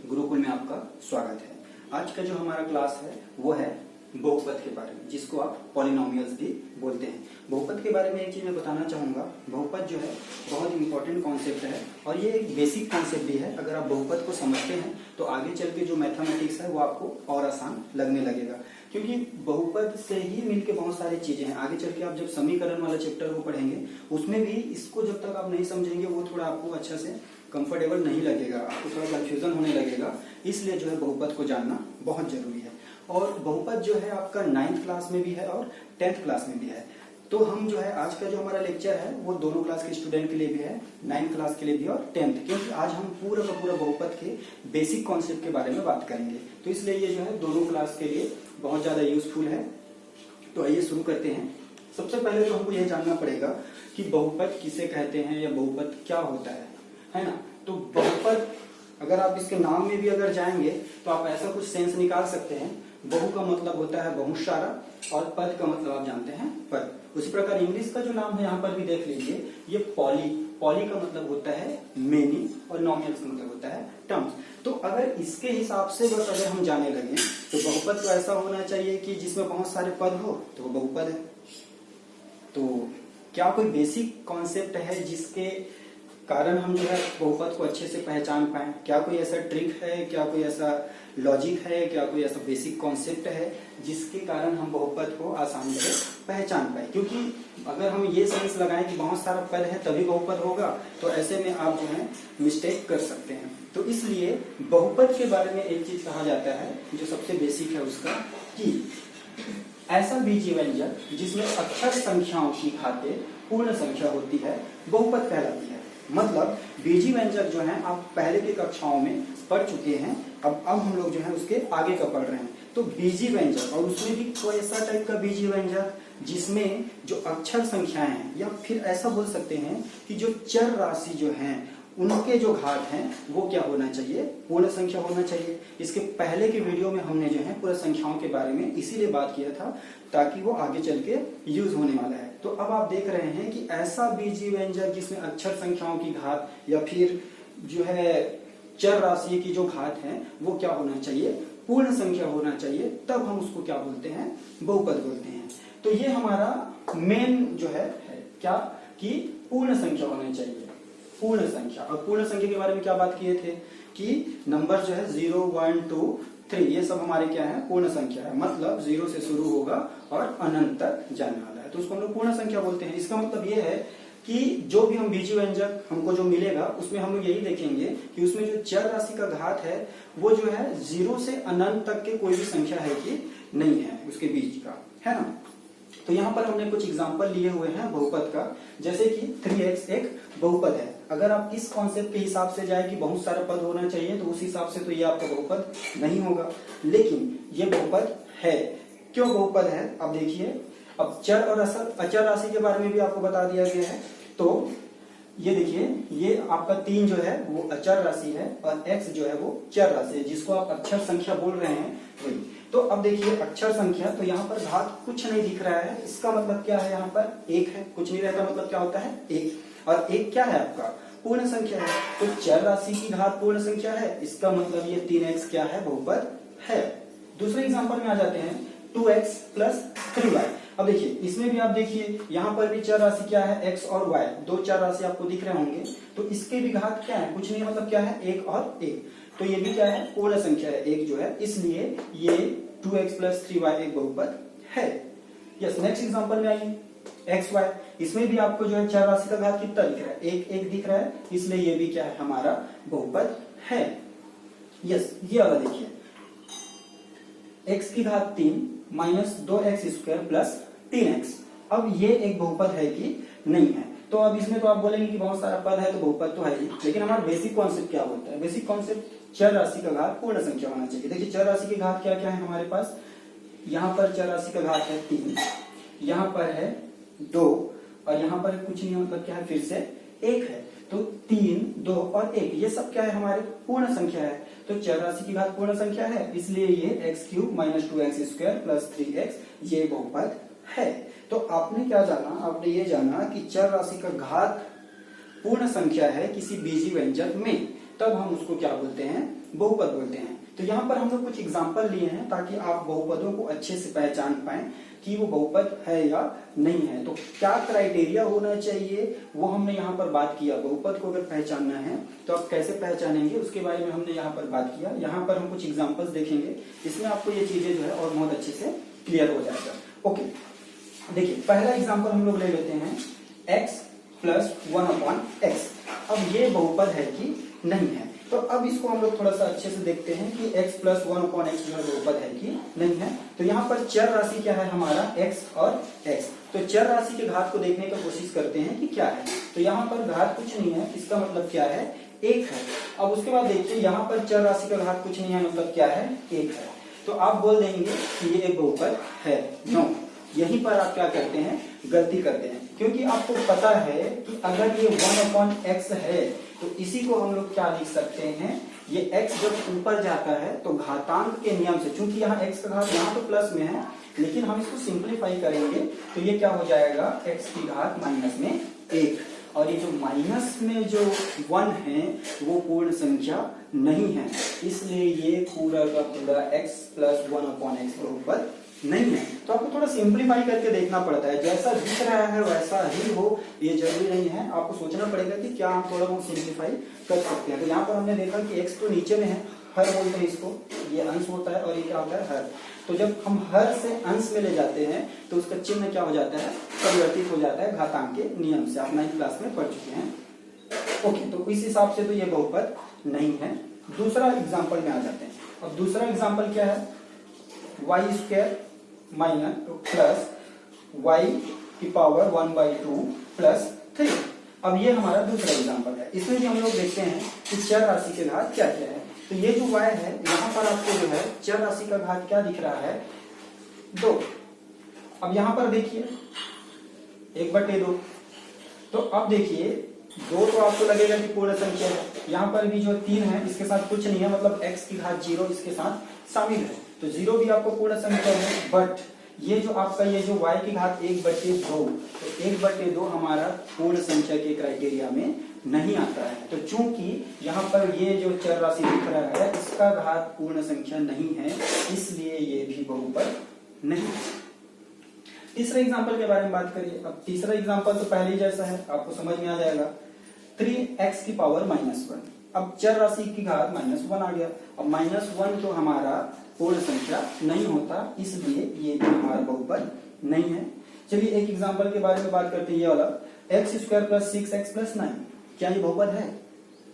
गुरुकुल में आपका स्वागत है। आज का जो हमारा क्लास है वो है बहुपद के बारे में, जिसको आप पॉलिनोमियल्स भी बोलते हैं। बहुपद के बारे में एक चीज मैं बताना चाहूंगा, बहुपद जो है बहुत इंपॉर्टेंट कॉन्सेप्ट है और ये एक बेसिक कॉन्सेप्ट भी है। अगर आप बहुपद को समझते हैं तो आगे चल के जो मैथमेटिक्स है वो आपको और आसान लगने लगेगा, क्योंकि बहुपद से ही मिलके बहुत सारी चीजें हैं। आगे चल के आप जब समीकरण वाला चैप्टर को पढ़ेंगे उसमें भी इसको जब तक आप नहीं समझेंगे वो थोड़ा आपको अच्छा से कंफर्टेबल नहीं लगेगा, आपको थोड़ा कंफ्यूजन होने लगेगा। इसलिए जो है बहुपद को जानना बहुत जरूरी है। और बहुपद जो है आपका 9th क्लास में भी है और 10th क्लास में भी है। तो हम जो है आज का जो हमारा लेक्चर है वो दोनों क्लास के स्टूडेंट के लिए भी है, 9th क्लास के लिए भी और 10th, क्योंकि आज हम पूरा का पूरा बहुपद के बेसिक कॉन्सेप्ट के बारे में बात करेंगे। तो इसलिए ये जो है दोनों क्लास के लिए बहुत ज्यादा यूजफुल है। तो आइए शुरू करते हैं। सबसे पहले तो हमको यह जानना पड़ेगा कि बहुपद किसे कहते हैं या बहुपद क्या होता है ना। तो बहुपद अगर आप इसके नाम में भी अगर जाएंगे तो आप ऐसा कुछ सेंस निकाल सकते हैं। बहु का मतलब होता है बहुत सारा और पद का मतलब आप जानते हैं पद। उसी प्रकार इंग्लिश का जो नाम है यहाँ पर भी देख लीजिए, ये पॉली का मतलब होता है मेनी और नॉमिनल्स का मतलब होता है टर्म्स। तो अगर इसके हिसाब से बस अगर हम जाने लगे तो बहुपद तो ऐसा होना चाहिए कि जिसमें बहुत सारे पद हो तो वो बहुपद है। तो क्या कोई बेसिक कॉन्सेप्ट है जिसके कारण हम जो है बहुपद को अच्छे से पहचान पाए? क्या कोई ऐसा ट्रिक है, क्या कोई ऐसा लॉजिक है, क्या कोई ऐसा बेसिक कॉन्सेप्ट है जिसके कारण हम बहुपद को आसानी से पहचान पाए? क्योंकि अगर हम ये सेंस लगाएं कि बहुत सारा पद है तभी बहुपद होगा तो ऐसे में आप जो है मिस्टेक कर सकते हैं। तो इसलिए बहुपद के बारे में एक चीज कहा जाता है जो सबसे बेसिक है उसका, कि ऐसा बीजीय व्यंजक जिसमें अक्षर संख्याओं की खातिर पूर्ण संख्या होती है बहुपद कहलाती है। मतलब बीजीय व्यंजक जो है आप पहले की कक्षाओं में पढ़ चुके हैं, अब हम लोग जो है उसके आगे का पढ़ रहे हैं। तो बीजीय व्यंजक, और उसमें भी कोई ऐसा टाइप का बीजीय व्यंजक जिसमें जो अक्षर संख्याएं हैं, या फिर ऐसा बोल सकते हैं कि जो चर राशि जो हैं उनके जो घात हैं वो क्या होना चाहिए? पूर्ण संख्या होना चाहिए। इसके पहले के वीडियो में हमने जो है पूर्ण संख्याओं के बारे में इसीलिए बात किया था ताकि वो आगे चल के यूज होने वाला है। तो अब आप देख रहे हैं कि ऐसा बीजीय व्यंजक जिसमें अक्षर संख्याओं की घात या फिर जो है चर राशि की जो घात है वो क्या होना चाहिए? पूर्ण संख्या होना चाहिए। तब हम उसको क्या बोलते हैं? बहुपद बोलते हैं। तो ये हमारा मेन जो है क्या कि पूर्ण संख्या होनी चाहिए, पूर्ण संख्या। और पूर्ण संख्या के बारे में क्या बात किए थे कि नंबर जो है 0, 1, 2, 3 ये सब हमारे क्या है? पूर्ण संख्या है। मतलब 0 से शुरू होगा और अनंत तक जाने वाला है, तो उसको हम लोग पूर्ण संख्या बोलते हैं। इसका मतलब ये है कि जो भी हम बीजीय व्यंजक हमको जो मिलेगा उसमें हम लोग यही देखेंगे कि उसमें जो चर राशि का घात है वो जो है 0 से अनंत तक के कोई भी संख्या है कि नहीं है उसके बीच का, है ना। तो यहाँ पर हमने कुछ एग्जांपल लिए हुए हैं बहुपद का, जैसे कि 3x एक बहुपद है। अगर आप इस कॉन्सेप्ट के हिसाब से जाए कि बहुत सारा पद होना चाहिए तो उस हिसाब से तो ये आपका बहुपद नहीं होगा, लेकिन ये बहुपद है। क्यों बहुपद है? अब देखिए, अब चर और अचर राशि के बारे में भी आपको बता दिया गया है। तो ये देखिए, ये आपका 3 जो है वो अचर राशि है और x जो है वो चर राशि है, जिसको आप अक्षर संख्या बोल रहे हैं वही। तो अब देखिए अक्षर संख्या, तो यहाँ पर घात कुछ नहीं दिख रहा है, इसका मतलब क्या है? यहाँ पर 1 है, कुछ नहीं रहता मतलब क्या होता है? 1। और 1 क्या है आपका? पूर्ण संख्या है। तो चर राशि की घात पूर्ण संख्या है, इसका मतलब ये 3x क्या है? बहुपद है। दूसरे एग्जांपल में आ जाते हैं, 2x प्लस 3y। अब देखिए इसमें भी आप देखिए यहाँ पर भी चर राशि क्या है? x और y, दो चर राशि आपको दिख रहे होंगे। तो इसके भी घात क्या है? कुछ नहीं मतलब क्या है? 1 और 1। तो ये भी क्या है? पूर्ण संख्या है 1 जो है, इसलिए ये 2x प्लस 3y एक बहुपद है। यस, नेक्स्ट एग्जांपल में आइए, xy। इसमें भी आपको जो है चर राशि का घात कितना दिख रहा है? 1 दिख रहा है, इसलिए ये भी क्या है? हमारा बहुपद है। यस, ये वाला देखिए, x की घात 3 minus 2x square plus 3x। अब ये एक बहुपद है कि नहीं है? तो अब इसमें तो आप बोलेंगे कि बहुत सारा पद है तो बहुपद तो है ही, लेकिन हमारा बेसिक कॉन्सेप्ट क्या होता है? बेसिक कॉन्सेप्ट चर राशि का घात पूर्ण संख्या होना चाहिए। देखिए चर राशि की घात क्या क्या है हमारे पास? यहाँ पर चर राशि का घात है 3, यहाँ पर है 2 और यहाँ पर कुछ नहीं मतलब क्या है? फिर से 1 है। तो 3, 2 और 1 ये सब क्या है? हमारे पूर्ण संख्या है। तो चर राशि की घात पूर्ण संख्या है, इसलिए ये x³ minus 2x square plus 3x ये बहुपद है। तो आपने क्या जाना? आपने ये जाना कि चर राशि का घात पूर्ण संख्या है किसी बीजीय व्यंजक में, तब हम उसको क्या बोलते हैं? बहुपद बोलते हैं। तो यहाँ पर हम लोग कुछ एग्जाम्पल लिए हैं ताकि आप बहुपदों को अच्छे से पहचान पाएं कि वो बहुपद है या नहीं है। तो क्या क्राइटेरिया होना चाहिए वो हमने यहाँ पर बात किया। बहुपद को अगर पहचानना है तो आप कैसे पहचानेंगे उसके बारे में हमने यहाँ पर बात किया। यहाँ पर हम कुछ एग्जाम्पल्स देखेंगे, इसमें आपको ये चीजें जो है और बहुत अच्छे से क्लियर हो जाएगा। ओके, देखिए पहला एग्जाम्पल हम लोग ले लेते हैं x प्लस 1/x। अब ये बहुपद है कि नहीं है, तो अब इसको हम लोग थोड़ा सा अच्छे से देखते हैं कि x प्लस 1/x जो है बहुपद है कि नहीं है। तो यहाँ पर चर राशि क्या है हमारा x और x, तो चर राशि के घात को देखने की कोशिश करते हैं कि क्या है। तो यहाँ पर घात कुछ नहीं है, इसका मतलब क्या है, एक है। अब उसके बाद देखिए यहाँ पर चर राशि का घात कुछ नहीं है, मतलब क्या है, एक है। तो आप बोल देंगे कि ये एक बहुपद है। नो, यहीं पर आप क्या करते हैं, गलती करते हैं, क्योंकि आपको पता है कि अगर ये 1/x है तो इसी को हम लोग क्या लिख सकते हैं, ये x जब ऊपर जाता है तो घातांक के नियम से, चूंकि यहाँ x का घात यहाँ तो प्लस में है, लेकिन हम इसको सिंप्लीफाई करेंगे तो ये क्या हो जाएगा, x की घात माइनस में 1। और ये जो माइनस में जो 1 है वो पूर्ण संख्या नहीं है, इसलिए ये पूरा का पूरा x प्लस 1/x बहुपद नहीं है। तो आपको थोड़ा सिंप्लीफाई करके देखना पड़ता है, जैसा दिख रहा है वैसा ही हो ये जरूरी नहीं है। आपको सोचना पड़ेगा कि क्या हम थोड़ा बहुत सिंप्लीफाई कर सकते हैं। तो यहाँ पर हमने देखा कि x तो नीचे में है, हर बोलते हैं इसको, ये अंश होता है और ये क्या होता है, हर। तो जब हम हर से अंश में ले जाते हैं तो उसका चिन्ह क्या हो जाता है, परिवर्तित हो जाता है घातांक के नियम से। आप 9th क्लास में पढ़ चुके हैं। ओके, तो इस हिसाब से तो ये बहुपद नहीं है। दूसरा एग्जाम्पल में आ जाते हैं। अब दूसरा एग्जाम्पल क्या है, y² माइनस प्लस y की पावर 1/2 प्लस 3। अब ये हमारा दूसरा एग्जाम्पल है। इसमें भी हम लोग देखते हैं कि चर राशि के घात क्या क्या है। तो ये जो y है यहाँ पर आपको जो है चर राशि का घात क्या दिख रहा है, 2। अब यहाँ पर देखिए 1/2। तो अब देखिए 2 तो आपको लगेगा कि पूर्ण संख्या है, यहाँ पर भी जो 3 है इसके साथ कुछ नहीं है, मतलब x की घात 0 इसके साथ शामिल है, तो 0 भी आपको पूर्ण संख्या है। बट ये जो आपका ये जो y की घात 1/2, तो 1/2 हमारा पूर्ण संख्या के क्राइटेरिया में नहीं आता है। तो चूंकि यहाँ पर ये जो चर राशि दिख रहा है इसका घात पूर्ण संख्या नहीं है, इसलिए ये भी बहुपद नहीं है। तीसरे एग्जाम्पल के बारे में बात करिए। अब तीसरा एग्जाम्पल तो पहले जैसा है, आपको समझ में आ जाएगा, 3x की पावर -1। अब चर राशि की घात -1 आ गया। अब -1 तो हमारा पूर्ण संख्या नहीं होता, इसलिए ये भी हमारा बहुपद नहीं है। चलिए एक एग्जाम्पल के बारे में बात करते हैं, ये वाला x² + 6x + 9, क्या ये बहुपद है?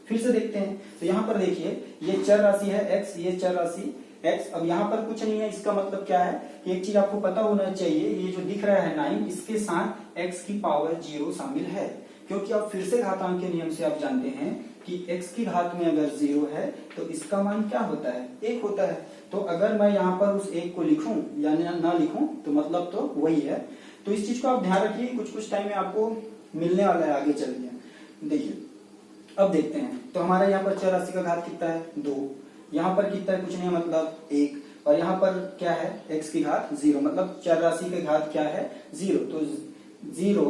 फिर से देखते हैं। तो यहाँ पर देखिए ये चर राशि है x, ये चर राशि x। अब यहाँ पर कुछ नहीं है, इसका मतलब क्या है कि एक चीज आपको पता होना चाहिए, ये जो दिख रहा है 9 इसके साथ x की पावर 0 शामिल है, क्योंकि अब फिर से घातांक के नियम से आप जानते हैं कि x की घात में अगर 0 है तो इसका मान क्या होता है, 1 होता है। तो अगर मैं यहाँ पर उस 1 को लिखूं या ना लिखूं तो मतलब तो वही है। तो इस चीज को आप ध्यान रखिए, कुछ टाइम में आपको मिलने वाला है आगे चल के। देखिए अब देखते हैं, तो हमारा यहाँ पर चर राशि का घात कितना है, 2। यहाँ पर कितना है, कुछ नहीं, मतलब 1। और यहाँ पर क्या है, x की घात 0, मतलब चर राशि का घात क्या है, 0। तो 0,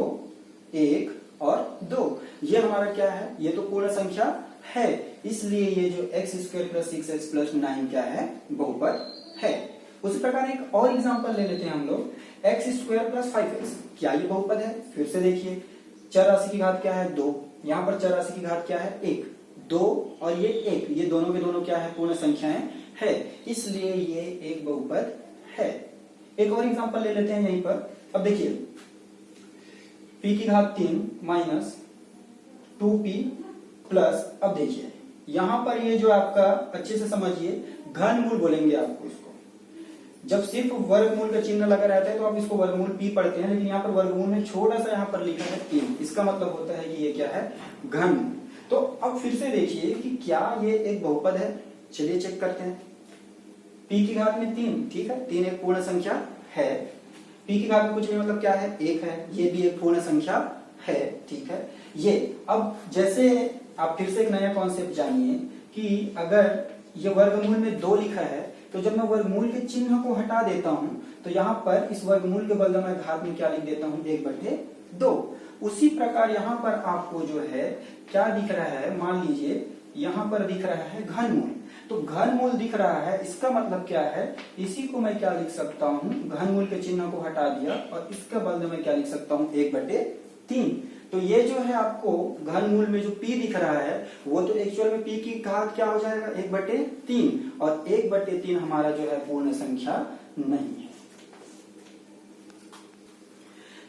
1 और 2, ये हमारा क्या है, ये तो पूर्ण संख्या है, इसलिए ये जो x² + 6x + 9 क्या है, बहुपद है। उसी प्रकार एक और एग्जांपल ले लेते हैं हम लोग, x² + 5x, क्या ये बहुपद है? फिर से देखिए चर राशि की घात क्या है, 2। यहाँ पर चर राशि की घात क्या है, 1। 2 और ये 1, ये दोनों के दोनों क्या है, पूर्ण संख्याएं है, इसलिए ये एक बहुपद है। एक और एग्जांपल ले लेते हैं यहीं पर। अब देखिए p की घात 3 माइनस 2p प्लस, अब देखिए यहां पर ये जो आपका, अच्छे से समझिए, घनमूल बोलेंगे आपको इसको। जब सिर्फ वर्गमूल का चिन्ह लगा रहता है तो आप इसको वर्गमूल p पढ़ते हैं, लेकिन यहाँ पर वर्गमूल में छोटा सा यहाँ पर लिखा है 3, इसका मतलब होता है कि ये क्या है, घन। तो अब फिर से देखिए कि क्या ये एक बहुपद है, चलिए चेक करते हैं। p की घात में 3, ठीक है, 3 एक पूर्ण संख्या है। p की घात में कुछ नहीं, मतलब क्या है, 1 है, ये भी एक पूर्ण संख्या है, ठीक है। ये अब जैसे आप फिर से एक नया कॉन्सेप्ट जानिए कि अगर ये वर्गमूल में 2 लिखा है तो जब मैं वर्गमूल के चिन्ह को हटा देता हूं तो यहाँ पर इस वर्गमूल के बदले में घात में क्या लिख देता हूं, 1/2। उसी प्रकार यहाँ पर आपको जो है क्या दिख रहा है, मान लीजिए यहाँ पर दिख रहा है घनमूल। तो घनमूल दिख रहा है, इसका मतलब क्या है, इसी को मैं क्या लिख सकता हूँ, घनमूल के चिन्ह को हटा दिया और इसके बदले में क्या लिख सकता हूँ, 1/3। तो ये जो है आपको घनमूल में जो p दिख रहा है वो तो एक्चुअल में p की घात क्या हो जाएगा, 1/3, और 1/3 हमारा जो है पूर्ण संख्या नहीं है।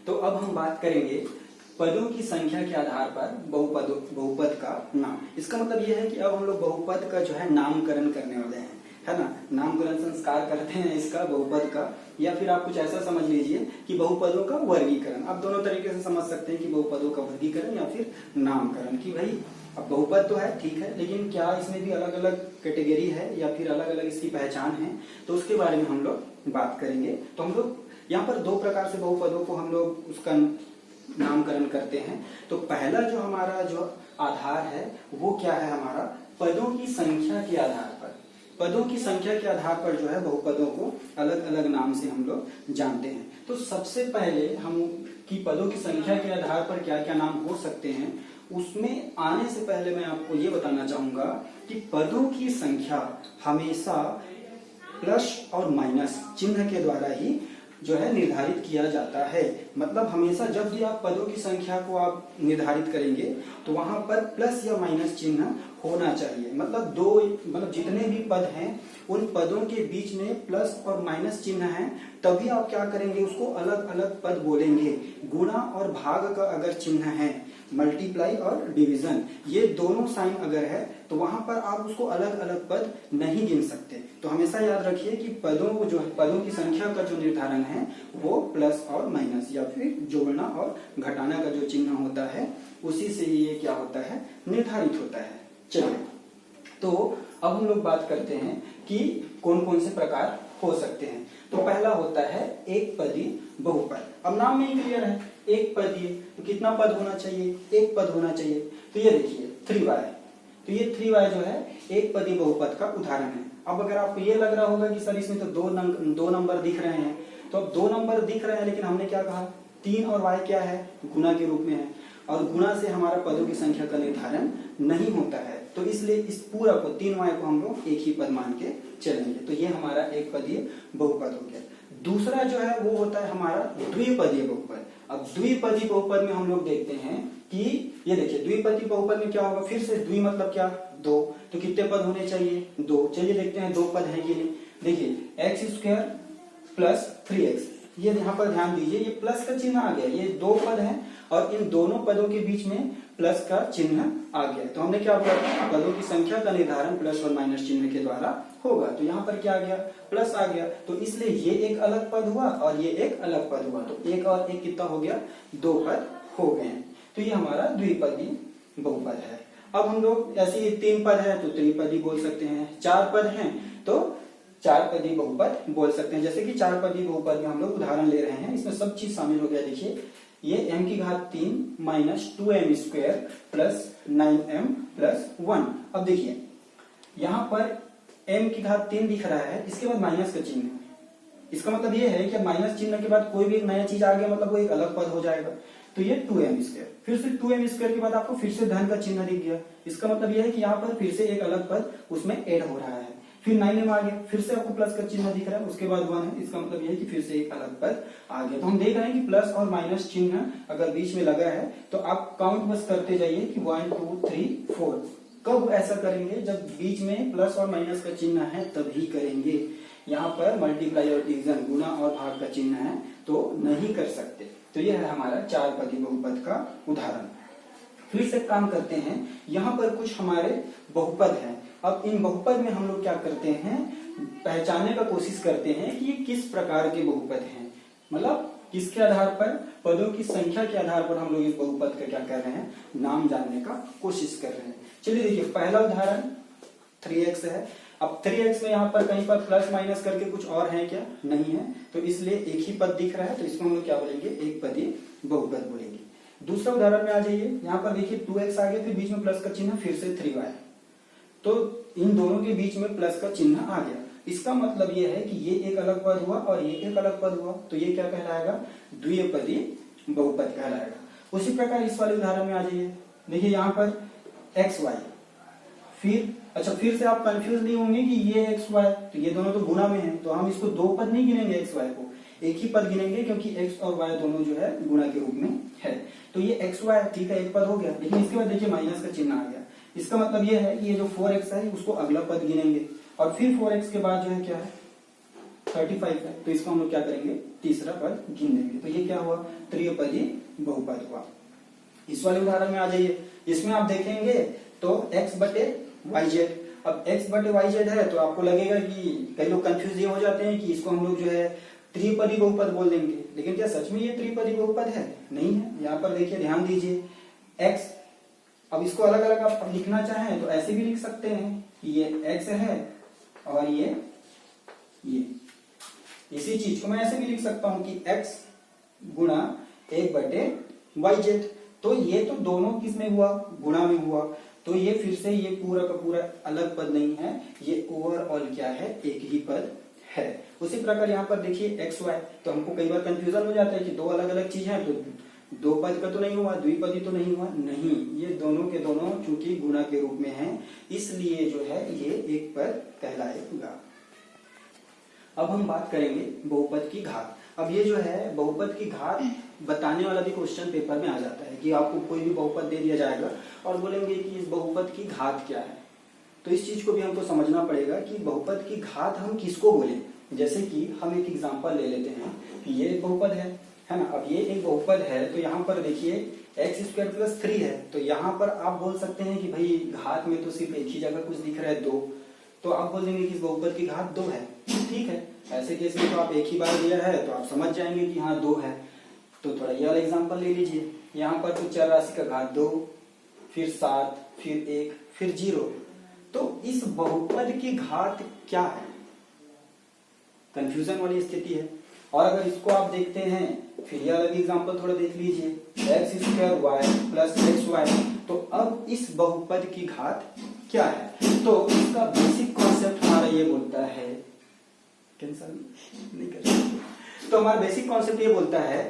तो अब हम बात करेंगे पदों की संख्या के आधार पर बहुपद का नाम। इसका मतलब यह है कि अब हम लोग बहुपद का जो है नामकरण करने वाले हैं, है ना, नामकरण संस्कार करते हैं इसका बहुपद का, या फिर आप कुछ ऐसा समझ लीजिए कि बहुपदों का वर्गीकरण। आप दोनों तरीके से समझ सकते हैं कि बहुपदों का वर्गीकरण या फिर नामकरण, कि भाई अब बहुपद तो है ठीक है, लेकिन क्या इसमें भी अलग अलग कैटेगरी है या फिर अलग अलग इसकी पहचान है, तो उसके बारे में हम लोग बात करेंगे। तो हम लोग यहाँ पर 2 प्रकार से बहुपदों को हम लोग उसका नामकरण करते हैं। तो पहला जो हमारा जो आधार है वो क्या है, हमारा पदों की संख्या के आधार पर, पदों की संख्या के आधार पर जो है बहुपदों को अलग अलग नाम से हम लोग जानते हैं। तो सबसे पहले हम कि पदों की संख्या के आधार पर क्या क्या नाम हो सकते हैं, उसमें आने से पहले मैं आपको ये बताना चाहूंगा कि पदों की संख्या हमेशा प्लस और माइनस चिन्ह के द्वारा ही जो है निर्धारित किया जाता है। मतलब हमेशा जब भी आप पदों की संख्या को आप निर्धारित करेंगे तो वहां पर प्लस या माइनस चिन्ह होना चाहिए। मतलब जितने भी पद हैं उन पदों के बीच में प्लस और माइनस चिन्ह है, तभी आप क्या करेंगे, उसको अलग अलग पद बोलेंगे। गुणा और भाग का अगर चिन्ह है, मल्टीप्लाई और डिवीजन, ये दोनों साइन अगर है तो वहां पर आप उसको अलग अलग पद नहीं गिन सकते। तो हमेशा याद रखिए कि पदों की संख्या का जो निर्धारण है वो प्लस और माइनस या फिर जोड़ना और घटाना का जो चिन्ह होता है उसी से ये क्या होता है, निर्धारित होता है। चलिए, तो अब हम लोग बात करते हैं कि कौन कौन से प्रकार हो सकते हैं। तो पहला होता है एक पदी बहुपद। अब नाम में ही क्लियर है, एक पदी, तो कितना पद होना चाहिए, एक पद होना चाहिए। तो ये देखिए 3y, तो ये 3y जो है एक पदी बहुपद का उदाहरण है। अब अगर आपको ये लग रहा होगा कि सर इसमें तो दो नंबर दिख रहे हैं, तो अब 2 नंबर दिख रहे हैं, लेकिन हमने क्या कहा, 3 और y क्या है, गुणा के रूप में है, और गुणा से हमारा पदों की संख्या का निर्धारण नहीं होता है। तो इसलिए इस पूरा को 3y को हम लोग एक ही पद मान के चलेंगे। तो ये हमारा एक पदीय बहुपद हो गया। दूसरा जो है वो होता है हमारा द्विपदीय बहुपद। अब द्विपदीय बहुपद में हम लोग देखते हैं कि ये देखिए द्विपदीय बहुपद में क्या होगा, फिर से द्वि मतलब क्या, 2, तो कितने पद होने चाहिए, 2। चलिए देखते हैं 2 पद है कि नहीं। देखिए x² प्लस 3x, ये यहाँ पर ध्यान दीजिए, ये प्लस का चिन्ह आ गया, ये 2 पद हैं और इन दोनों पदों के बीच में प्लस का चिन्ह आ गया। तो हमने क्या बोला, पदों की संख्या का निर्धारण प्लस और माइनस चिन्ह के द्वारा होगा। तो यहाँ पर क्या आ गया, प्लस आ गया, तो इसलिए ये एक अलग पद हुआ और ये एक अलग पद हुआ। तो एक और एक कितना हो गया, 2 पद हो गए। तो ये हमारा द्विपदी बहुपद है। अब हम लोग ऐसे ही 3 पद है तो त्रिपदी बोल सकते हैं, 4 पद हैं तो 4 पदी बहुपद बोल सकते हैं। जैसे कि 4 पदी बहुपद में हम लोग उदाहरण ले रहे हैं, इसमें सब चीज शामिल हो गया। देखिए ये m की घात 3 minus 2m² plus 9m plus 1। अब देखिए यहाँ पर m की घात 3 दिख रहा है, इसके बाद माइनस का चिन्ह है। इसका मतलब ये है कि माइनस चिन्ह के बाद कोई भी एक नया चीज आ गया, मतलब वो एक अलग पद हो जाएगा। तो ये 2m², फिर से 2m² के बाद आपको फिर से धन का चिन्ह दिख गया। इसका मतलब ये है कि यहाँ पर फिर से एक अलग पद उसमें ऐड हो रहा है। फिर 9m आ गया, फिर से आपको प्लस का चिन्ह दिख रहा है, उसके बाद 1 है। इसका मतलब ये है कि फिर से एक अलग पद आ गया। तो हम देख रहे हैं कि प्लस और माइनस चिन्ह अगर बीच में लगा है तो आप काउंट बस करते जाइए कि 1 2 3 4। कब ऐसा करेंगे, जब बीच में प्लस और माइनस का चिन्ह है तभी करेंगे। यहाँ पर मल्टीप्लाई और डिवीजन, गुणा और भाग का चिन्ह है तो नहीं कर सकते। तो यह है हमारा 4 पदी बहुपद का उदाहरण। फिर से काम करते हैं, यहाँ पर कुछ हमारे बहुपद हैं। अब इन बहुपद में हम लोग क्या करते हैं, पहचानने का कोशिश करते हैं कि ये किस प्रकार के बहुपद हैं। मतलब किसके आधार पर, पदों की संख्या के आधार पर हम लोग इस बहुपद का क्या कर रहे हैं, नाम जानने का कोशिश कर रहे हैं। चलिए देखिए पहला उदाहरण 3x है। अब 3x में यहाँ पर कहीं पर प्लस माइनस करके कुछ और है क्या, नहीं है, तो इसलिए एक ही पद दिख रहा है, तो इसको हम लोग क्या बोलेंगे, एक पदी बहुपद बोलेंगे। दूसरा उदाहरण में आ जाइए, यहाँ पर देखिए 2x आ गया, फिर बीच में प्लस का चिन्ह, फिर से 3y, तो इन दोनों के बीच में प्लस का चिन्ह आ गया। इसका मतलब ये है कि ये एक अलग पद हुआ और ये एक अलग पद हुआ, तो ये क्या कहलाएगा, द्विपदी बहुपद कहलाएगा। उसी प्रकार इस वाले उदाहरण में आ जाइए, देखिए यहाँ पर xy, फिर अच्छा, फिर से आप कंफ्यूज नहीं होंगे कि ये एक्स वाई, तो ये दोनों तो गुणा में है, तो हम इसको दो पद नहीं गिनेंगे एक्स वाई को, एक ही पद गिनेंगे, क्योंकि एक्स और वाई दोनों जो है गुणा के रूप में है। तो ये एक्स वाई ठीक है, एक पद हो गया, लेकिन इसके बाद देखिए माइनस का चिन्ह आ गया। इसका मतलब ये है कि ये जो 4x है उसको अगला पद गिनेंगे, और फिर 4x के बाद जो है क्या है 35 है, तो इसको हम लोग क्या करेंगे तीसरा पद गिन देंगे। तो ये क्या हुआ, त्रिपदी बहुपद हुआ। इस वाले उदाहरण में आ जाइए, इसमें आप देखेंगे तो x बटे वाई जेड। अब x बटे वाई जेड है तो आपको लगेगा कि कई लोग कंफ्यूज ये हो जाते हैं कि इसको हम लोग जो है त्रिपदी बहुपद बोल देंगे, लेकिन क्या सच में ये त्रिपदी बहुपद है? नहीं है। यहाँ पर देखिए, ध्यान दीजिए, x, अब इसको अलग अलग आप लिखना चाहें तो ऐसे भी लिख सकते हैं कि ये x है और ये इसी चीज को मैं ऐसे भी लिख सकता हूं कि x गुणा 1 बटे वाई जेड। तो ये तो दोनों किस में हुआ, गुणा में हुआ, तो ये फिर से ये पूरा का पूरा अलग पद नहीं है, ये ओवरऑल क्या है, एक ही पद है। उसी प्रकार यहाँ पर देखिए एक्स वाई, तो हमको कई बार कंफ्यूजन हो जाता है कि दो अलग अलग चीज है, तो दो पद का तो नहीं हुआ, द्विपदी तो नहीं हुआ, नहीं, ये दोनों के दोनों चूंकि गुणा के रूप में है, इसलिए जो है ये एक पद कहलाएगा। अब हम बात करेंगे बहुपद की घात। अब ये जो है बहुपद की घात बताने वाला भी क्वेश्चन पेपर में आ जाता है कि आपको कोई भी बहुपद दे दिया जाएगा और बोलेंगे कि इस बहुपद की घात क्या है। तो इस चीज को भी हमको समझना पड़ेगा कि बहुपद की घात हम किसको बोले। जैसे कि हम एक एग्जांपल ले लेते हैं कि ये एक बहुपद है ना। अब ये एक बहुपद है तो यहाँ पर देखिए एक्स स्क्वायर प्लस 3 है, तो यहाँ पर आप बोल सकते हैं कि भाई घात में तो सिर्फ एक ही जगह कुछ दिख रहा है 2, तो आप बोल देंगे कि इस बहुपद की घात 2 है। ठीक है, ऐसे केस में तो आप एक ही बार दिया है तो आप समझ जाएंगे कि हाँ 2 है। तो थोड़ा ये वाला एग्जांपल ले लीजिए, यहाँ पर कुछ चर राशि का घात 2, फिर 7, फिर 1, फिर 0। तो इस बहुपद की घात क्या है, कंफ्यूजन वाली स्थिति है। और अगर इसको आप देखते हैं, फिर यह अलग एग्जांपल थोड़ा देख लीजिए, x square y plus x y, तो अब इस बहुपद की घात क्या है। तो इसका बेसिक कॉन्सेप्ट हमारा ये बोलता है, कैंसल नहीं कर सकते, तो हमारा बेसिक कॉन्सेप्ट ये बोलता है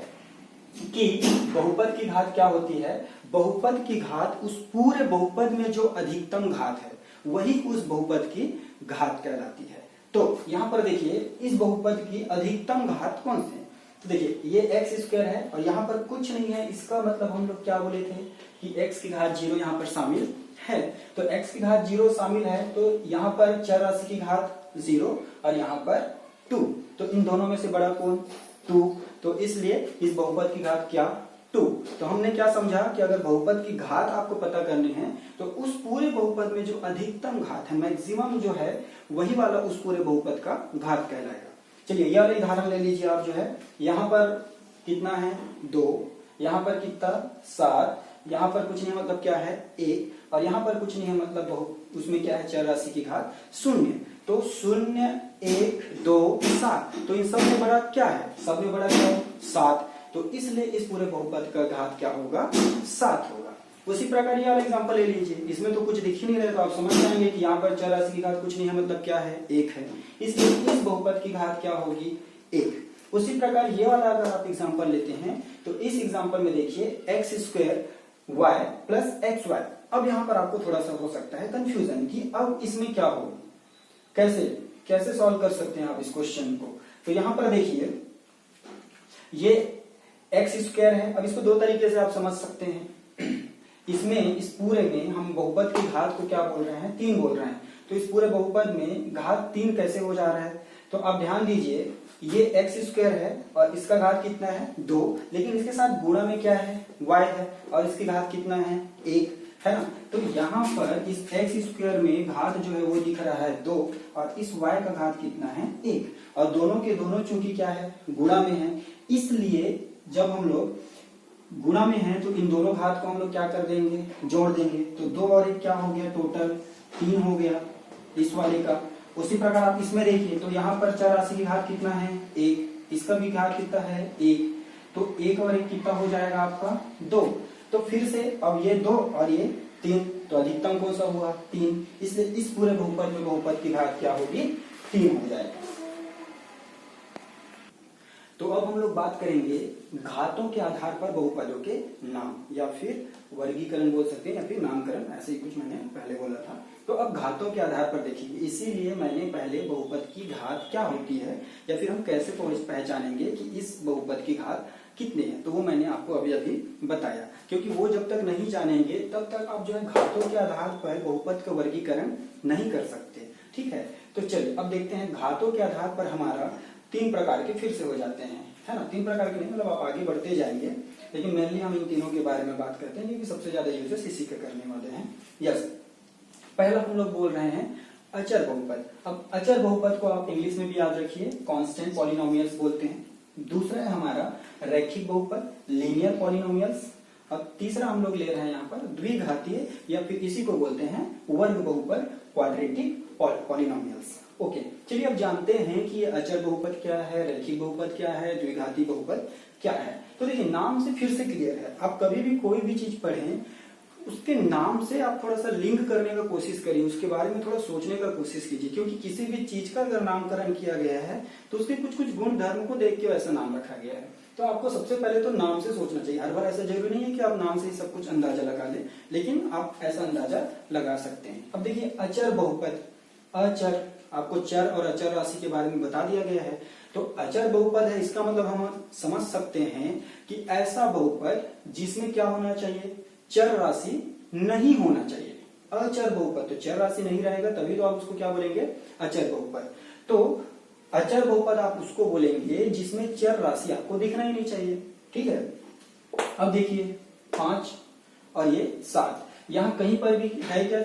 कि बहुपद की घात क्या होती है। बहुपद की घात उस पूरे बहुपद में जो अधिकतम घात है वही उस बहुपद की घात कहलाती है। तो यहाँ पर देखिए इस बहुपद की अधिकतम घात कौन से, तो देखिए ये एक्स स्क्वायर है और यहाँ पर कुछ नहीं है, इसका मतलब हम लोग क्या बोले थे कि एक्स की घात 0 यहाँ पर शामिल है। तो एक्स की घात 0 शामिल है तो यहाँ पर चर राशि की घात 0 और यहाँ पर 2, तो इन दोनों में से बड़ा कौन, 2, तो इसलिए इस बहुपद की घात क्या 2। तो हमने क्या समझा कि अगर बहुपद की घात आपको पता करनी है तो उस पूरे बहुपद में जो अधिकतम घात है, मैक्सिमम जो है, वही वाला उस पूरे बहुपद का घात कहलाएगा। चलिए यह वाला उदाहरण ले लीजिए आप, जो है यहाँ पर कितना है 2, यहाँ पर कितना 7, यहाँ पर कुछ नहीं मतलब क्या है 1, और यहाँ पर कुछ नहीं है मतलब उसमें क्या है चर राशि की घात 0। तो 0, 1, 2, 7, तो इन सब में बड़ा क्या है, सब में बड़ा क्या है 7, तो इसलिए इस पूरे बहुपद का घात क्या होगा 7 होगा। उसी प्रकार ये वाला एग्जांपल ले लीजिए, इसमें तो कुछ दिख ही नहीं रहा, तो आप समझ जाएंगे कि यहाँ पर चर राशि की घात कुछ नहीं है मतलब क्या है 1 है, इसलिए इस बहुपद की घात क्या होगी 1। उसी प्रकार ये वाला अगर आप एग्जांपल लेते हैं तो इस एग्जांपल में देखिए x square y plus x y. अब यहाँ पर आपको थोड़ा सा हो सकता है कंफ्यूजन कि अब इसमें क्या हो, कैसे सॉल्व कर सकते हैं आप इस क्वेश्चन को। तो यहाँ पर देखिए ये एक्स स्क्वायर है, अब इसको दो तरीके से आप समझ सकते हैं। इसमें इस पूरे में हम बहुपद की घात को क्या बोल रहे हैं 3 बोल रहे हैं, तो इस पूरे बहुपद में घात 3 कैसे हो जा रहा है, तो आप ध्यान दीजिए ये एक्स स्क्वायर है और इसका घात कितना है 2, लेकिन इसके साथ गुणा में क्या है y है और इसकी घात कितना है 1 है ना। तो यहाँ पर इस एक्स स्क्वायर में घात जो है वो दिख रहा है 2 और इस y का घात कितना है 1, और दोनों के दोनों चूंकि क्या है गुणा में है, इसलिए जब हम लोग गुणा में हैं तो इन दोनों घात को हम लोग क्या कर देंगे जोड़ देंगे, तो 2 और 1 क्या हो गया टोटल 3 हो गया इस वाले का। उसी प्रकार आप इसमें देखिए तो यहाँ पर चर राशि की घात कितना है 1, इसका भी घात कितना है 1, तो 1 और 1 कितना हो जाएगा आपका 2। तो फिर से अब ये 2 और ये 3, तो अधिकतम कौन सा हुआ 3, इसलिए इस पूरे बहुपद में बहुपद की घात क्या होगी 3 हो जाएगा। तो तो अब हम लोग बात करेंगे घातों के आधार पर बहुपदों के नाम, या फिर वर्गीकरण बोल सकते हैं, या फिर नामकरण, ऐसे ही कुछ मैंने पहले बोला था। तो अब घातों के आधार पर देखेंगे, इसीलिए मैंने पहले बहुपद की घात क्या होती है या फिर हम कैसे पहचानेंगे कि इस बहुपद की घात कितने हैं, तो वो मैंने आपको अभी अभी बताया। क्योंकि वो जब तक नहीं जानेंगे तब तक आप जो है घातों के आधार पर बहुपद का वर्गीकरण नहीं कर सकते। ठीक है, तो चलिए अब देखते हैं। घातों के आधार पर हमारा 3 प्रकार के फिर से हो जाते हैं, है ना। 3 प्रकार के नहीं, मतलब आप आगे बढ़ते जाएंगे, लेकिन मेनली हम इन तीनों के बारे में बात करते हैं क्योंकि सबसे ज्यादा यूजेस इसी के करने वाले हैं। यस, पहला हम लोग बोल रहे हैं अचर बहुपद। अब अचर बहुपद को आप इंग्लिश में भी याद रखिए, कांस्टेंट पॉलिनोमियल्स बोलते हैं। दूसरा है हमारा रैखिक बहुपद, लीनियर पॉलिनोमियल्स। अब तीसरा हम लोग ले रहे हैं यहाँ पर द्विघातीय, या फिर इसी को बोलते हैं वर्ग बहुपद, क्वाड्रेटिक पॉलिनोमियल्स। ओके, चलिए अब जानते हैं कि ये अचर बहुपद क्या है, रैखिक बहुपद क्या है, द्विघाती बहुपद क्या है। तो देखिए, नाम से फिर से क्लियर है। आप कभी भी कोई भी चीज पढ़ें, उसके नाम से आप थोड़ा सा लिंक करने का कोशिश करिए, उसके बारे में थोड़ा सोचने का कोशिश कीजिए। क्योंकि किसी भी चीज का अगर नामकरण किया गया है तो उसके कुछ कुछ गुण धर्म को देख के वैसा नाम रखा गया है। तो आपको सबसे पहले तो नाम से सोचना चाहिए। हर बार ऐसा जरूरी नहीं है कि आप नाम से ही सब कुछ अंदाजा लगा लें, लेकिन आप ऐसा अंदाजा लगा सकते हैं। अब देखिए, अचर बहुपद, अचर, आपको चर और अचर राशि के बारे में बता दिया गया है। तो अचर बहुपद है, इसका मतलब हम समझ सकते हैं कि ऐसा बहुपद जिसमें क्या होना चाहिए, चर राशि नहीं होना चाहिए। अचर बहुपद, तो चर राशि नहीं रहेगा, तभी तो आप उसको क्या बोलेंगे, अचर बहुपद। तो अचर बहुपद आप उसको बोलेंगे जिसमें चर राशि आपको दिखना ही नहीं चाहिए। ठीक है, अब देखिए 5 और ये 7, यहां कहीं पर भी है क्या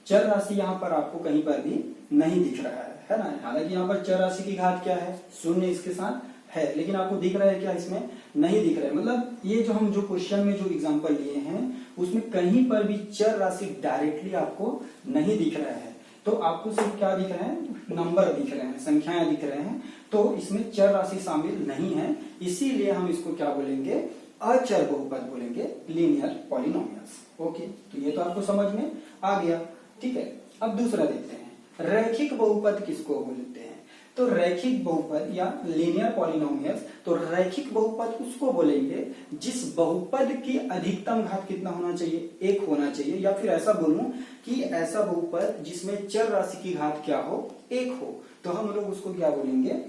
चर राशि, यहां पर आपको कहीं पर भी नहीं दिख रहा है ना। हालांकि यहाँ पर चर राशि की घात क्या है, 0 इसके साथ है, लेकिन आपको दिख रहा है क्या, इसमें नहीं दिख रहा है। मतलब ये जो हम जो क्वेश्चन में जो एग्जांपल लिए हैं उसमें कहीं पर भी चर राशि डायरेक्टली आपको नहीं दिख रहा है। तो आपको सिर्फ क्या दिख रहे हैं, नंबर दिख रहे हैं, संख्याएं दिख रहे हैं। तो इसमें चर राशि शामिल नहीं है, इसीलिए हम इसको क्या बोलेंगे, अचर बहुपद बोलेंगे, लीनियर पॉलिनोमियल्स। ओके, तो ये तो आपको समझ में आ गया। ठीक है, अब दूसरा देखते हैं, रैखिक बहुपद किसको बोलते हैं। तो रैखिक बहुपद या लीनियर पॉलिनोमियल्स, तो रैखिक बहुपद उसको बोलेंगे जिस बहुपद की अधिकतम घात कितना होना चाहिए, 1 होना चाहिए। या फिर ऐसा बोलूं कि ऐसा बहुपद जिसमें चर राशि की घात क्या हो, 1 हो, तो हम लोग उसको क्या बोलेंगे,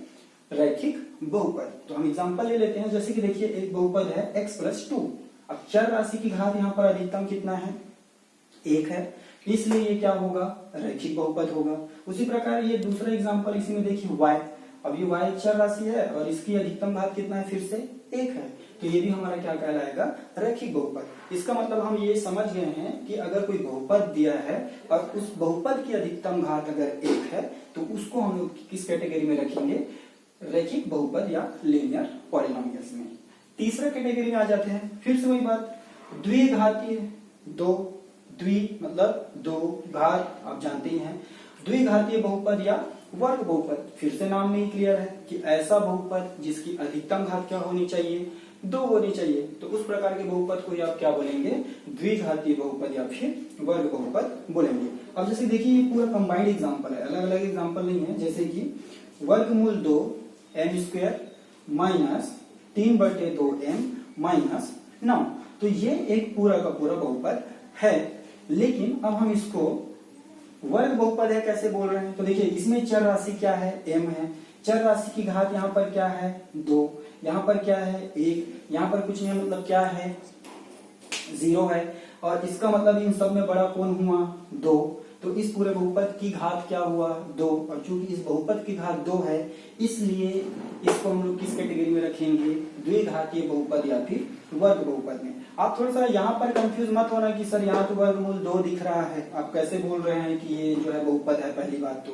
रैखिक बहुपद। तो हम एग्जांपल ले लेते हैं, जैसे कि देखिए एक बहुपद है x+2। अब चर राशि की घात यहाँ पर अधिकतम कितना है, 1 है, इसलिए ये क्या होगा, रैखिक बहुपद होगा। उसी प्रकार ये दूसरा एग्जांपल इसी में देखिए y। अब ये y चर राशि है और इसकी अधिकतम घात कितना है, फिर से 1 है, तो ये भी हमारा क्या कहलाएगा, रैखिक बहुपद। इसका मतलब हम ये समझ गए हैं कि अगर कोई बहुपद दिया है और उस बहुपद की अधिकतम घात अगर 1 है तो उसको हम लोग किस कैटेगरी में रखेंगे, रैखिक बहुपद या लीनियर पॉलिनोमियल्स में। तीसरा कैटेगरी में आ जाते हैं, फिर से वही बात, द्विघातीय, द्वि मतलब 2, घात आप जानते ही हैं, द्विघातीय बहुपद या वर्ग बहुपद। फिर से नाम में ही क्लियर है कि ऐसा बहुपद जिसकी अधिकतम घात क्या होनी चाहिए, 2 होनी चाहिए। तो उस प्रकार के बहुपद को आप क्या बोलेंगे, द्विघातीय बहुपद या फिर वर्ग बहुपद बोलेंगे। अब जैसे देखिए ये पूरा कंबाइंड एग्जांपल है, अलग अलग एग्जांपल नहीं है। जैसे कि वर्गमूल 2 m² माइनस 3/2m माइनस 9, तो ये एक पूरा का पूरा बहुपद है। लेकिन अब हम इसको वर्ग बहुपद है कैसे बोल रहे हैं, तो देखिए इसमें चर राशि क्या है, m है, चर राशि की घात यहाँ पर क्या है, 2, यहाँ पर क्या है, 1, यहाँ पर कुछ नहीं, मतलब क्या है, 0 है, और इसका मतलब इन सब में बड़ा कौन हुआ, 2। तो इस पूरे बहुपद की घात क्या हुआ, 2, और चूंकि इस बहुपद की घात 2 है इसलिए इसको हम लोग किस कैटेगरी में रखेंगे, द्विघातीय बहुपद या फिर वर्ग बहुपद में। आप थोड़ा सा यहाँ पर कंफ्यूज मत होना कि सर यहाँ तो वर्गमूल 2 दिख रहा है, आप कैसे बोल रहे हैं कि ये जो है बहुपद है। पहली बात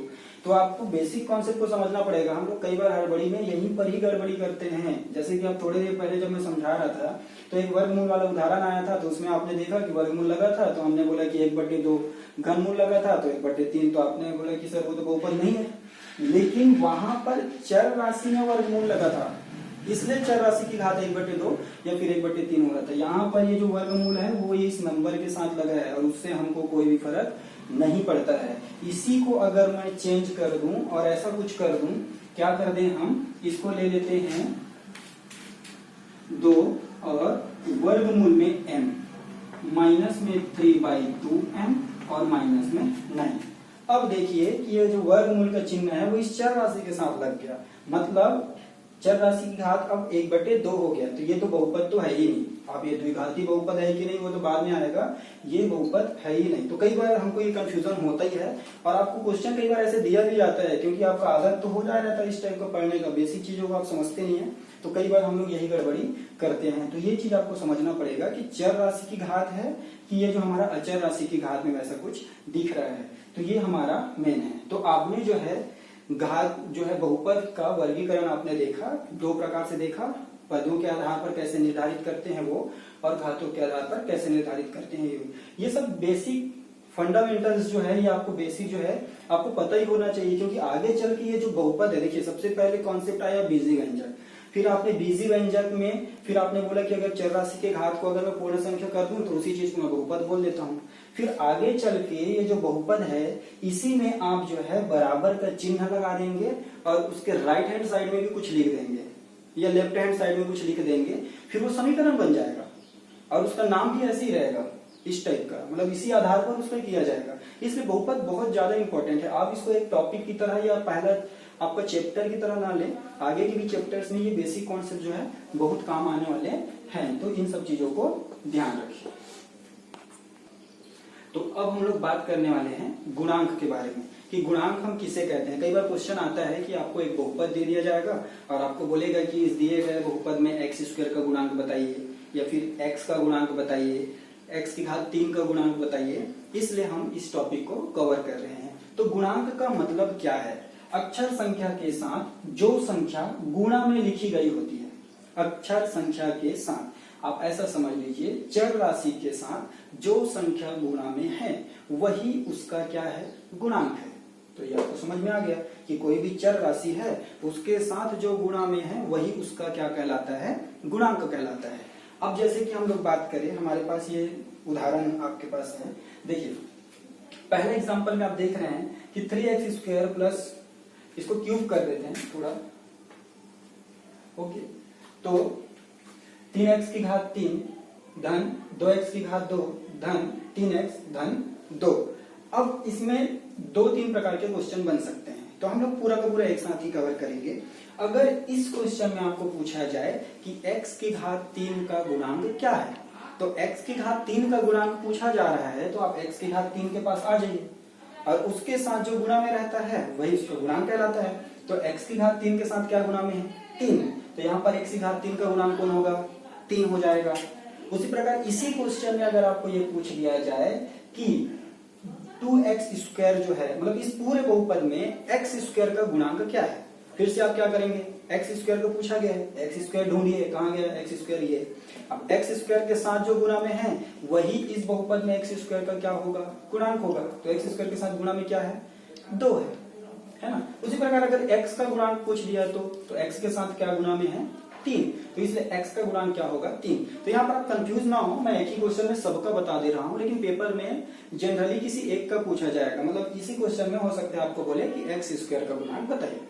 तो आपको बेसिक कॉन्सेप्ट को समझना पड़ेगा। हम लोग कई बार हड़बड़ी में यहीं पर ही गड़बड़ी करते हैं। जैसे कि आप थोड़ी देर पहले जब मैं समझा रहा था तो एक वर्गमूल वाला उदाहरण आया था, तो उसमें आपने देखा कि वर्गमूल लगा था तो हमने बोला कि 1/2, घनमूल लगा था तो 1/3, तो आपने बोला कि सर वो तो बहुपद नहीं है। लेकिन वहां पर चर राशि में वर्गमूल लगा था, इसलिए चर राशि की घात 1/2 या फिर 1/3 हो रहा था। यहाँ पर ये जो वर्गमूल है वो इस नंबर के साथ लगा है और उससे हमको कोई भी फर्क नहीं पड़ता है। इसी को अगर मैं चेंज कर दूं और ऐसा कुछ कर दूं, क्या कर दें हम, इसको ले लेते हैं 2 और वर्गमूल में m, माइनस में 3/2m और माइनस में 9। अब देखिए कि ये जो वर्गमूल का चिन्ह है वो इस चर राशि के साथ लग गया, मतलब चर राशि की घात अब 1/2 हो गया। तो ये तो बहुपद तो है ही नहीं। आप ये द्विघाती बहुपद है कि नहीं वो तो बाद में आएगा, ये बहुपद है ही नहीं। तो कई बार हमको ये कंफ्यूजन होता ही है और आपको क्वेश्चन कई बार ऐसे दिया भी जाता है, क्योंकि आपका आदत तो हो जा रहा था इस टाइप का पढ़ने का, बेसिक चीजों को आप समझते नहीं है, तो कई बार हम लोग यही गड़बड़ी करते हैं। तो ये चीज आपको समझना पड़ेगा कि चर राशि की घात है कि ये जो हमारा अचर राशि की घात में वैसा कुछ दिख रहा है, तो ये हमारा मेन है। तो आपने जो है घात जो है बहुपद का वर्गीकरण आपने देखा, 2 प्रकार से देखा, पदों के आधार पर कैसे निर्धारित करते हैं वो, और घातों के आधार पर कैसे निर्धारित करते हैं ये सब बेसिक फंडामेंटल्स जो है, ये आपको बेसिक जो है आपको पता ही होना चाहिए, क्योंकि आगे चल के ये जो बहुपद है, देखिए सबसे पहले कॉन्सेप्ट आया बीजी व्यंजक, फिर आपने बीजी व्यंजक में फिर आपने बोला कि अगर चर राशि के घात को अगर मैं पूर्ण संख्या कर दूं तो उसी चीज को मैं बहुपद बोल देता हूं। फिर आगे चल के ये जो बहुपद है इसी में आप जो है बराबर का चिन्ह लगा देंगे और उसके राइट हैंड साइड में भी कुछ लिख देंगे या लेफ्ट हैंड साइड में कुछ लिख देंगे, फिर वो समीकरण बन जाएगा और उसका नाम भी ऐसे ही रहेगा, इस टाइप का, मतलब इसी आधार पर उसको किया जाएगा। इसलिए बहुपद बहुत ज्यादा इंपॉर्टेंट है। आप इसको एक टॉपिक की तरह या पहला आपका चैप्टर की तरह ना लें, आगे के भी चैप्टर्स में ये बेसिक कॉन्सेप्ट जो है बहुत काम आने वाले हैं, तो इन सब चीजों को ध्यान रखिए। तो अब हम लोग बात करने वाले हैं गुणांक के बारे में, कि गुणांक हम किसे कहते हैं। कई बार क्वेश्चन आता है कि आपको एक बहुपद दे दिया जाएगा और आपको बोलेगा कि इस दिए गए बहुपद में x² का गुणांक बताइए या फिर x का गुणांक बताइए, x की घात 3 का गुणांक बताइए। इसलिए हम इस टॉपिक को कवर कर रहे हैं। तो गुणांक का मतलब क्या है? अक्षर संख्या के साथ जो संख्या गुणा में लिखी गई होती है, अक्षर संख्या के साथ, आप ऐसा समझ लीजिए चर राशि के साथ जो संख्या गुणा में है वही उसका क्या है, गुणांक है। तो ये आपको समझ में आ गया कि कोई भी चर राशि है उसके साथ जो गुणा में है वही उसका क्या कहलाता है, गुणांक कहलाता है। अब जैसे कि हम लोग बात करें, हमारे पास ये उदाहरण आपके पास है, देखिए पहले एग्जांपल में आप देख रहे हैं कि 3x² प्लस, इसको क्यूब कर देते हैं थोड़ा, ओके, तो 3x की घात 3 धन 2x की घात 2 धन 3x धन 2। अब इसमें 2-3 प्रकार के क्वेश्चन बन सकते हैं, तो हम लोग पूरा का पूरा एक साथ ही कवर करेंगे। अगर इस क्वेश्चन में आपको पूछा जाए कि x की घात 3 का गुणांक क्या है, तो x की घात 3 का गुणांक पूछा जा रहा है, तो आप x की घात 3 के पास आ जाइए और उसके साथ जो गुणा में रहता है वही उसका गुणांक कहलाता है। तो x की घात 3 के साथ क्या गुणा में है, 3, तो यहाँ पर x की घात 3 का गुणांक कौन होगा, 3 हो जाएगा। उसी प्रकार इसी क्वेश्चन में अगर आपको ये पूछ दिया जाए कि 2x² जो है, मतलब इस पूरे बहुपद में x² का गुणांक क्या है, फिर से आप क्या करेंगे, x² को पूछा गया है, x² ढूंढिए, कहाँ गया x², ये अब x² के साथ जो गुणा में है वही इस बहुपद में x² का क्या होगा, गुणांक होगा। तो x² के साथ गुणा में क्या है, 2 है ना। उसी प्रकार अगर x का गुणांक पूछ दिया तो x के साथ क्या गुणा में है, 3, तो इसलिए x का गुणांक क्या होगा, 3। तो यहाँ पर आप कंफ्यूज ना हो, मैं एक ही क्वेश्चन में सबका बता दे रहा हूँ, लेकिन पेपर में जनरली किसी एक का पूछा जाएगा, मतलब इसी क्वेश्चन में हो सकता है आपको बोले कि x² का गुणांक बताइए,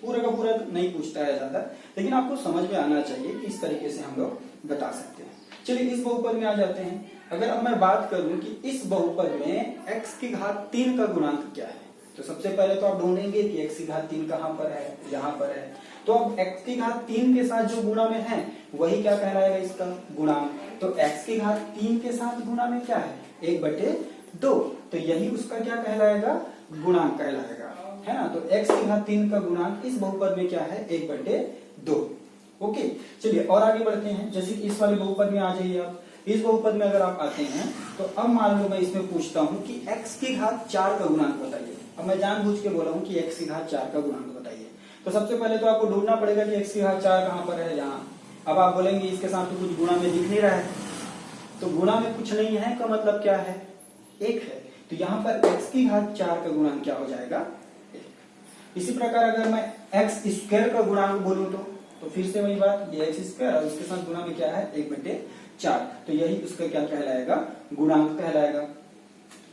पूरा का पूरा नहीं पूछता है ज्यादा, लेकिन आपको समझ में आना चाहिए कि इस तरीके से हम लोग बता सकते हैं। चलिए इस बहुपद में आ जाते हैं। अगर अब मैं बात करूं कि इस बहुपद में x की घात 3 का गुणांक क्या है, तो सबसे पहले तो आप ढूंढेंगे कि x की घात 3 कहाँ पर है, यहाँ पर है। तो अब x की घात 3 के साथ जो गुणा में है वही क्या कहलाएगा, इसका गुणांक। तो x की घात 3 के साथ गुणा में क्या है, 1/2, तो यही उसका क्या कहलाएगा, गुणांक कहलाएगा, है ना। तो x की घात 3 का गुणांक इस बहुपद में क्या है, 1/2। ओके, चलिए और आगे बढ़ते हैं। जैसे इस वाले बहुपद में आ जाइए आप, इस बहुपद में अगर आप आते हैं तो अब मान लो मैं इसमें पूछता हूं कि x की घात 4 का गुणांक बताइए। अब मैं जानबूझ के बोला हूं कि x की घात 4 का गुणांक बताइए, तो सबसे पहले तो आपको ढूंढना पड़ेगा कि x की घात 4 कहां पर है, यहाँ। अब आप बोलेंगे इसके साथ तो कुछ गुणा में दिख नहीं रहा है, तो गुणा में कुछ नहीं है का मतलब क्या है, 1 है। तो यहाँ पर x की घात 4 का गुणांक क्या हो जाएगा, 1। इसी प्रकार अगर मैं x² का गुणांक बोलूं तो फिर से वही बात, ये x² और उसके साथ गुणा में क्या है, 1/4, तो यही उसका क्या कहलाएगा, गुणांक कहलाएगा।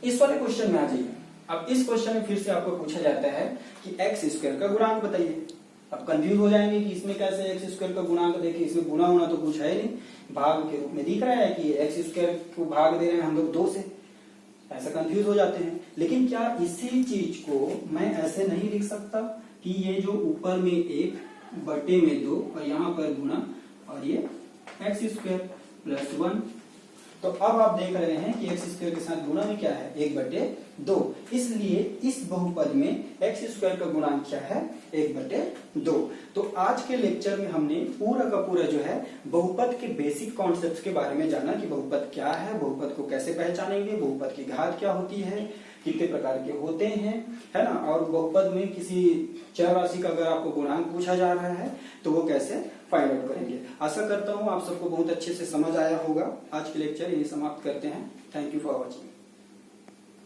इस वाले क्वेश्चन में आ जाइए। अब इस क्वेश्चन में फिर से आपको पूछा जाता है कि एक्स स्क्वायर का गुणांक बताइए। अब कंफ्यूज हो जाएंगे कि इसमें कैसे एक्स स्क्वायर का गुणांक देखिए, इसमें गुणा होना तो कुछ है नहीं, भाग के रूप में दिख रहा है कि एक्स स्क्वायर को भाग दे रहे हैं हम लोग 2 से, ऐसा कंफ्यूज हो जाते हैं। लेकिन क्या इसी चीज को मैं ऐसे नहीं लिख सकता कि ये जो ऊपर में 1 बटे में 2 और यहाँ पर गुणा और ये एक्स स्क्वायर प्लस 1। तो अब आप देख रहे हैं कि एक्स स्क्वायर के साथ गुणा में क्या है 1/2, इसलिए इस बहुपद में एक्स स्क्वायर का गुणांक क्या है 1/2। तो आज के लेक्चर में हमने पूरा का पूरा जो है बहुपद के बेसिक कॉन्सेप्ट्स के बारे में जाना कि बहुपद क्या है, बहुपद को कैसे पहचानेंगे, बहुपद की घात क्या होती है, कितने प्रकार के होते हैं, है ना, और बहुपद में किसी चर राशि का अगर आपको गुणांक पूछा जा रहा है तो वो कैसे फाइंड आउट करेंगे। आशा करता हूँ आप सबको बहुत अच्छे से समझ आया होगा। आज के लेक्चर यही समाप्त करते हैं। Thank you for watching.